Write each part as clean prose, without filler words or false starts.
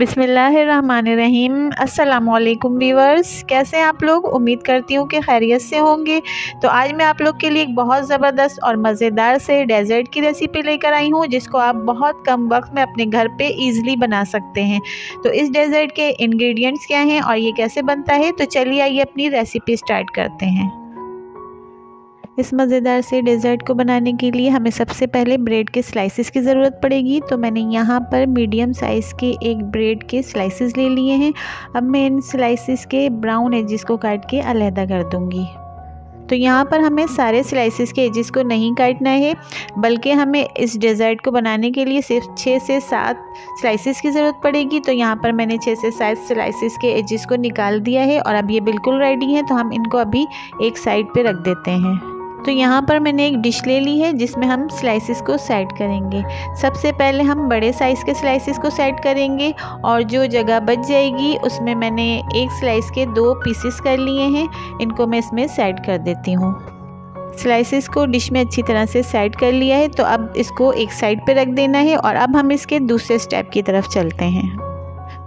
बिस्मिल्लाहिर्रहमानिर्रहीम। अस्सलामुअलैकुम व्यूअर्स, कैसे हैं आप लोग। उम्मीद करती हूँ कि खैरियत से होंगे। तो आज मैं आप लोग के लिए एक बहुत ज़बरदस्त और मज़ेदार से डेज़र्ट की रेसिपी लेकर आई हूँ, जिसको आप बहुत कम वक्त में अपने घर पे इजीली बना सकते हैं। तो इस डेज़र्ट के इंग्रेडिएंट्स क्या हैं और ये कैसे बनता है, तो चलिए आइए अपनी रेसिपी स्टार्ट करते हैं। इस मज़ेदार से डेज़र्ट को बनाने के लिए हमें सबसे पहले ब्रेड के स्लाइसेस की ज़रूरत पड़ेगी। तो मैंने यहाँ पर मीडियम साइज़ के एक ब्रेड के स्लाइसेस ले लिए हैं। अब मैं इन स्लाइसेस के ब्राउन एजेस को काट के अलहदा कर दूँगी। तो यहाँ पर हमें सारे स्लाइसेस के एजेस को नहीं काटना है, बल्कि हमें इस डेज़र्ट को बनाने के लिए सिर्फ 6 से 7 स्लाइसेस की ज़रूरत पड़ेगी। तो यहाँ पर मैंने 6 से 7 स्लाइसेस के एजेस को निकाल दिया है और अब ये बिल्कुल रेडी है। तो हम इनको अभी एक साइड पे रख देते हैं। तो यहाँ पर मैंने एक डिश ले ली है जिसमें हम स्लाइसेस को सेट करेंगे। सबसे पहले हम बड़े साइज़ के स्लाइसेस को सेट करेंगे और जो जगह बच जाएगी उसमें मैंने एक स्लाइस के 2 पीसेस कर लिए हैं। इनको मैं इसमें सेट कर देती हूँ। स्लाइसेस को डिश में अच्छी तरह से सेट कर लिया है। तो अब इसको एक साइड पे रख देना है और अब हम इसके दूसरे स्टेप की तरफ चलते हैं।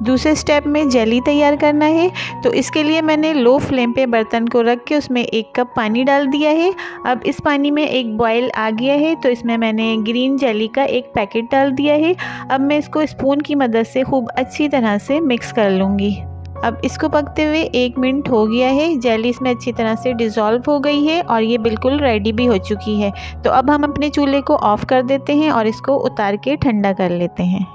दूसरे स्टेप में जेली तैयार करना है। तो इसके लिए मैंने लो फ्लेम पे बर्तन को रख के उसमें 1 कप पानी डाल दिया है। अब इस पानी में एक बॉयल आ गया है, तो इसमें मैंने ग्रीन जेली का एक पैकेट डाल दिया है। अब मैं इसको स्पून की मदद से खूब अच्छी तरह से मिक्स कर लूँगी। अब इसको पकते हुए 1 मिनट हो गया है। जेली इसमें अच्छी तरह से डिज़ोल्व हो गई है और ये बिल्कुल रेडी भी हो चुकी है। तो अब हम अपने चूल्हे को ऑफ़ कर देते हैं और इसको उतार के ठंडा कर लेते हैं।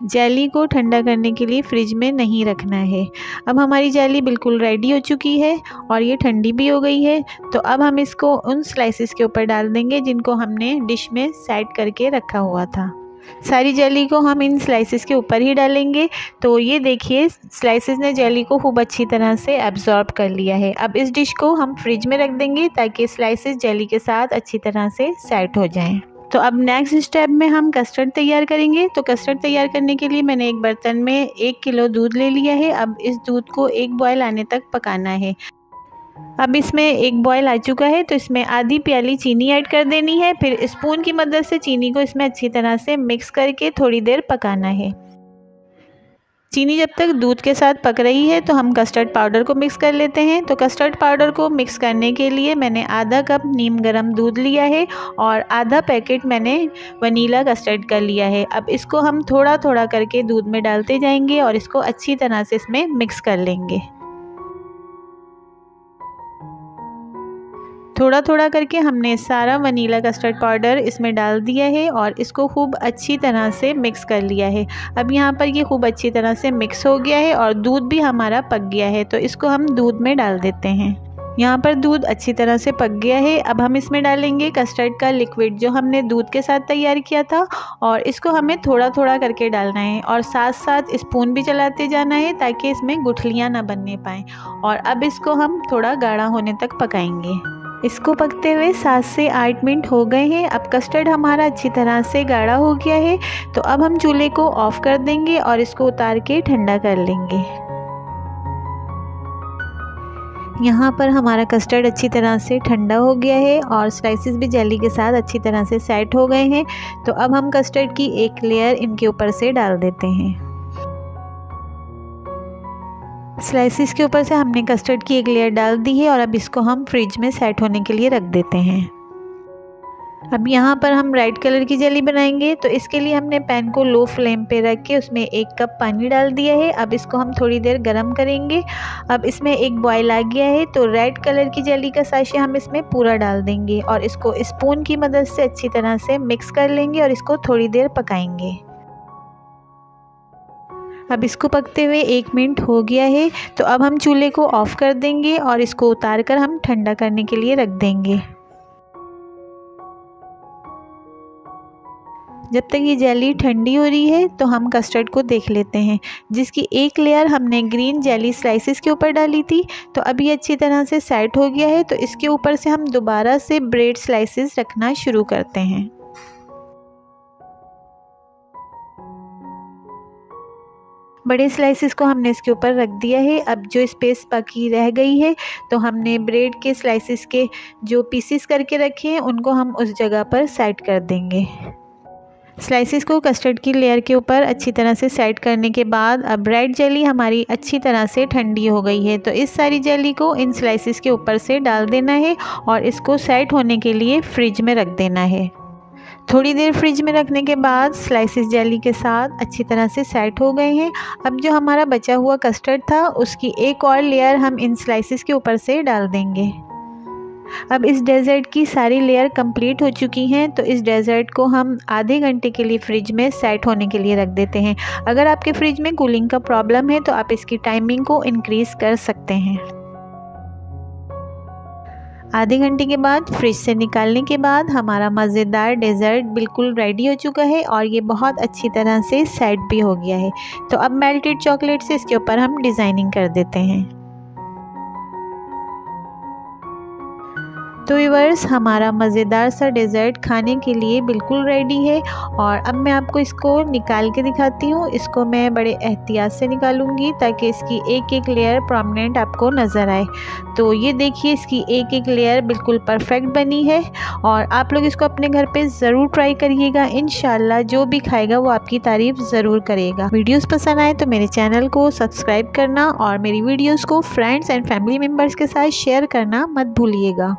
जेली को ठंडा करने के लिए फ्रिज में नहीं रखना है। अब हमारी जेली बिल्कुल रेडी हो चुकी है और ये ठंडी भी हो गई है। तो अब हम इसको उन स्लाइसेस के ऊपर डाल देंगे जिनको हमने डिश में सेट करके रखा हुआ था। सारी जेली को हम इन स्लाइसेस के ऊपर ही डालेंगे। तो ये देखिए, स्लाइसेस ने जेली को खूब अच्छी तरह से एब्जॉर्ब कर लिया है। अब इस डिश को हम फ्रिज में रख देंगे ताकि स्लाइसेस जेली के साथ अच्छी तरह से सेट हो जाएं। तो अब नेक्स्ट स्टेप में हम कस्टर्ड तैयार करेंगे। तो कस्टर्ड तैयार करने के लिए मैंने एक बर्तन में 1 किलो दूध ले लिया है। अब इस दूध को एक बॉयल आने तक पकाना है। अब इसमें एक बॉयल आ चुका है, तो इसमें आधी प्याली चीनी ऐड कर देनी है। फिर स्पून की मदद से चीनी को इसमें अच्छी तरह से मिक्स करके थोड़ी देर पकाना है। चीनी जब तक दूध के साथ पक रही है तो हम कस्टर्ड पाउडर को मिक्स कर लेते हैं। तो कस्टर्ड पाउडर को मिक्स करने के लिए मैंने आधा कप नीम गर्म दूध लिया है और आधा पैकेट मैंने वनीला कस्टर्ड कर लिया है। अब इसको हम थोड़ा थोड़ा करके दूध में डालते जाएंगे और इसको अच्छी तरह से इसमें मिक्स कर लेंगे। थोड़ा थोड़ा करके हमने सारा वनीला कस्टर्ड पाउडर इसमें डाल दिया है और इसको खूब अच्छी तरह से मिक्स कर लिया है। अब यहाँ पर ये खूब अच्छी तरह से मिक्स हो गया है और दूध भी हमारा पक गया है। तो इसको हम दूध में डाल देते हैं। यहाँ पर दूध अच्छी तरह से पक गया है। अब हम इसमें डालेंगे कस्टर्ड का लिक्विड जो हमने दूध के साथ तैयार किया था और इसको हमें थोड़ा थोड़ा करके डालना है और साथ साथ स्पून भी चलाते जाना है ताकि इसमें गुठलियाँ ना बनने पाएँ। और अब इसको हम थोड़ा गाढ़ा होने तक पकाएंगे। इसको पकते हुए 7 से 8 मिनट हो गए हैं। अब कस्टर्ड हमारा अच्छी तरह से गाढ़ा हो गया है। तो अब हम चूल्हे को ऑफ़ कर देंगे और इसको उतार के ठंडा कर लेंगे। यहाँ पर हमारा कस्टर्ड अच्छी तरह से ठंडा हो गया है और स्लाइसेस भी जेली के साथ अच्छी तरह से सेट हो गए हैं। तो अब हम कस्टर्ड की एक लेयर इनके ऊपर से डाल देते हैं। स्लाइसेस के ऊपर से हमने कस्टर्ड की एक लेयर डाल दी है और अब इसको हम फ्रिज में सेट होने के लिए रख देते हैं। अब यहाँ पर हम रेड कलर की जेली बनाएंगे। तो इसके लिए हमने पैन को लो फ्लेम पे रख के उसमें 1 कप पानी डाल दिया है। अब इसको हम थोड़ी देर गर्म करेंगे। अब इसमें एक बॉयल आ गया है, तो रेड कलर की जेली का साशे हम इसमें पूरा डाल देंगे और इसको स्पून की मदद से अच्छी तरह से मिक्स कर लेंगे और इसको थोड़ी देर पकाएंगे। अब इसको पकते हुए 1 मिनट हो गया है। तो अब हम चूल्हे को ऑफ़ कर देंगे और इसको उतार कर हम ठंडा करने के लिए रख देंगे। जब तक ये जेली ठंडी हो रही है तो हम कस्टर्ड को देख लेते हैं, जिसकी एक लेयर हमने ग्रीन जेली स्लाइसेस के ऊपर डाली थी। तो अब ये अच्छी तरह से सेट हो गया है। तो इसके ऊपर से हम दोबारा से ब्रेड स्लाइसेस रखना शुरू करते हैं। बड़े स्लाइसेस को हमने इसके ऊपर रख दिया है। अब जो स्पेस बाकी रह गई है तो हमने ब्रेड के स्लाइसेस के जो पीसेस करके रखे हैं उनको हम उस जगह पर सेट कर देंगे। स्लाइसिस को कस्टर्ड की लेयर के ऊपर अच्छी तरह से सेट करने के बाद अब रेड जेली हमारी अच्छी तरह से ठंडी हो गई है। तो इस सारी जेली को इन स्लाइसिस के ऊपर से डाल देना है और इसको सेट होने के लिए फ्रिज में रख देना है। थोड़ी देर फ्रिज में रखने के बाद स्लाइसिस जेली के साथ अच्छी तरह से सेट हो गए हैं। अब जो हमारा बचा हुआ कस्टर्ड था उसकी एक और लेयर हम इन स्लाइसिस के ऊपर से डाल देंगे। अब इस डेज़र्ट की सारी लेयर कंप्लीट हो चुकी हैं, तो इस डेज़र्ट को हम आधे घंटे के लिए फ्रिज में सेट होने के लिए रख देते हैं। अगर आपके फ्रिज में कूलिंग का प्रॉब्लम है तो आप इसकी टाइमिंग को इंक्रीज़ कर सकते हैं। आधे घंटे के बाद फ्रिज से निकालने के बाद हमारा मज़ेदार डेज़र्ट बिल्कुल रेडी हो चुका है और ये बहुत अच्छी तरह से सेट भी हो गया है। तो अब मेल्टेड चॉकलेट से इसके ऊपर हम डिज़ाइनिंग कर देते हैं। तो व्यूअर्स, हमारा मज़ेदार सा डेज़र्ट खाने के लिए बिल्कुल रेडी है और अब मैं आपको इसको निकाल के दिखाती हूँ। इसको मैं बड़े एहतियात से निकालूंगी ताकि इसकी एक एक लेयर प्रोमिनेंट आपको नज़र आए। तो ये देखिए, इसकी एक एक लेयर बिल्कुल परफेक्ट बनी है और आप लोग इसको अपने घर पे ज़रूर ट्राई करिएगा। इंशाल्लाह जो भी खाएगा वो आपकी तारीफ़ ज़रूर करेगा। वीडियोज़ पसंद आए तो मेरे चैनल को सब्सक्राइब करना और मेरी वीडियोज़ को फ्रेंड्स एंड फैमिली मेम्बर्स के साथ शेयर करना मत भूलिएगा।